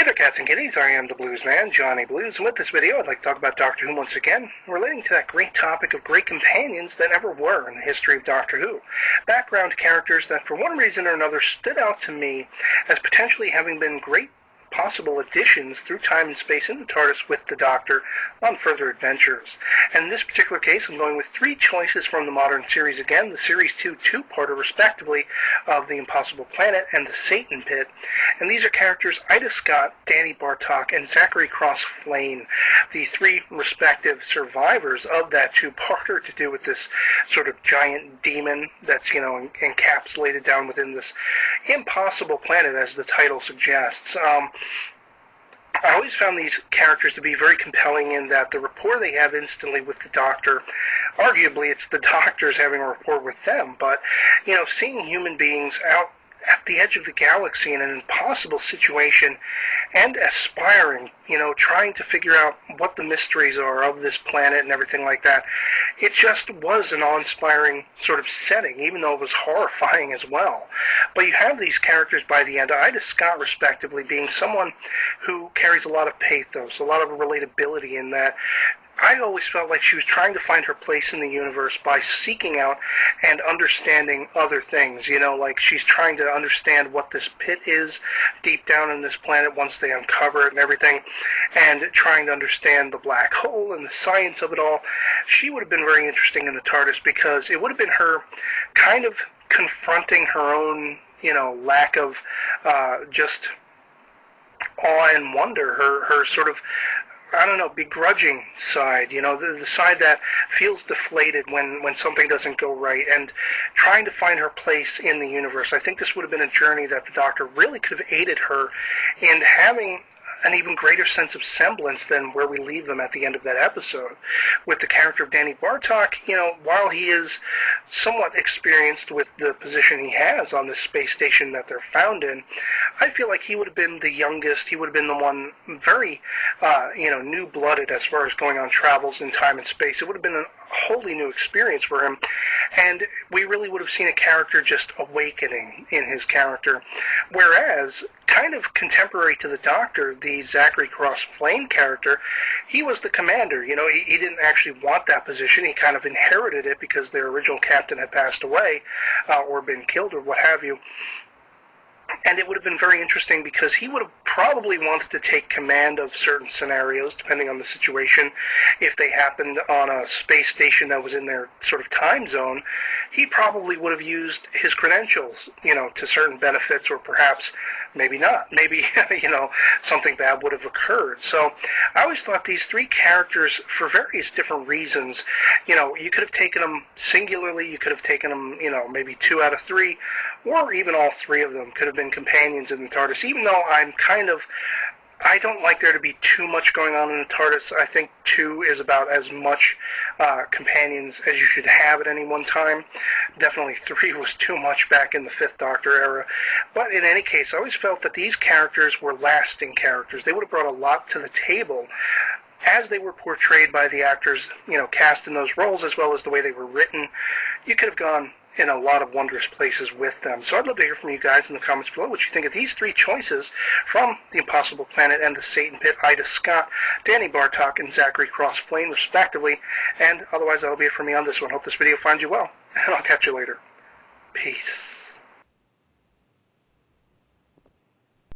Hey there, cats and kitties. I am the Blues Man, Johnny Blues, and with this video I'd like to talk about Doctor Who once again, relating to that great topic of great companions that never were in the history of Doctor Who. Background characters that for one reason or another stood out to me as potentially having been great possible additions through time and space in the TARDIS with the Doctor on further adventures. And in this particular case, I'm going with three choices from the modern series again, the Series 2 two-parter respectively of The Impossible Planet and The Satan Pit. And these are characters Ida Scott, Danny Bartock, and Zachary Cross Flane, the three respective survivors of that two-parter to do with this sort of giant demon that's, encapsulated down within this impossible planet, as the title suggests. I always found these characters to be very compelling in that the rapport they have instantly with the Doctor, arguably it's the Doctor's having a rapport with them, but, seeing human beings out at the edge of the galaxy in an impossible situation and aspiring, trying to figure out what the mysteries are of this planet and everything like that. It just was an awe-inspiring sort of setting, even though it was horrifying as well. But you have these characters by the end, Ida Scott respectively being someone who carries a lot of pathos, a lot of relatability in that I always felt like she was trying to find her place in the universe by seeking out and understanding other things, like she's trying to understand what this pit is deep down in this planet once they uncover it and everything, and trying to understand the black hole and the science of it all. She would have been very interesting in the TARDIS because it would have been her kind of confronting her own, lack of just awe and wonder, her sort of begrudging side, the side that feels deflated when something doesn't go right, and trying to find her place in the universe. I think this would have been a journey that the Doctor really could have aided her in having an even greater sense of semblance than where we leave them at the end of that episode. With the character of Danny Bartock, while he is somewhat experienced with the position he has on this space station that they're found in, I feel like he would have been the youngest. He would have been the one very, new-blooded as far as going on travels in time and space. It would have been a wholly new experience for him, and we really would have seen a character just awakening in his character. Whereas, kind of contemporary to the Doctor, the Zachary Cross Flane character, he was the commander. He didn't actually want that position. He kind of inherited it because their original captain had passed away or been killed or what have you. And it would have been very interesting because he would have probably wanted to take command of certain scenarios, depending on the situation. If they happened on a space station that was in their sort of time zone, he probably would have used his credentials, to certain benefits, or perhaps maybe not. Maybe, something bad would have occurred. So I always thought these three characters, for various different reasons, you could have taken them singularly, you could have taken them, maybe 2 out of 3, or even all 3 of them could have been companions in the TARDIS, even though I don't like there to be too much going on in the TARDIS. I think 2 is about as much companions as you should have at any one time. Definitely 3 was too much back in the 5th Doctor era. But in any case, I always felt that these characters were lasting characters. They would have brought a lot to the table as they were portrayed by the actors, cast in those roles, as well as the way they were written. You could have gone in a lot of wondrous places with them. So I'd love to hear from you guys in the comments below what you think of these 3 choices from The Impossible Planet and The Satan Pit: Ida Scott, Danny Bartock, and Zachary Cross Flane, respectively. And otherwise, that'll be it for me on this one. Hope this video finds you well, and I'll catch you later. Peace.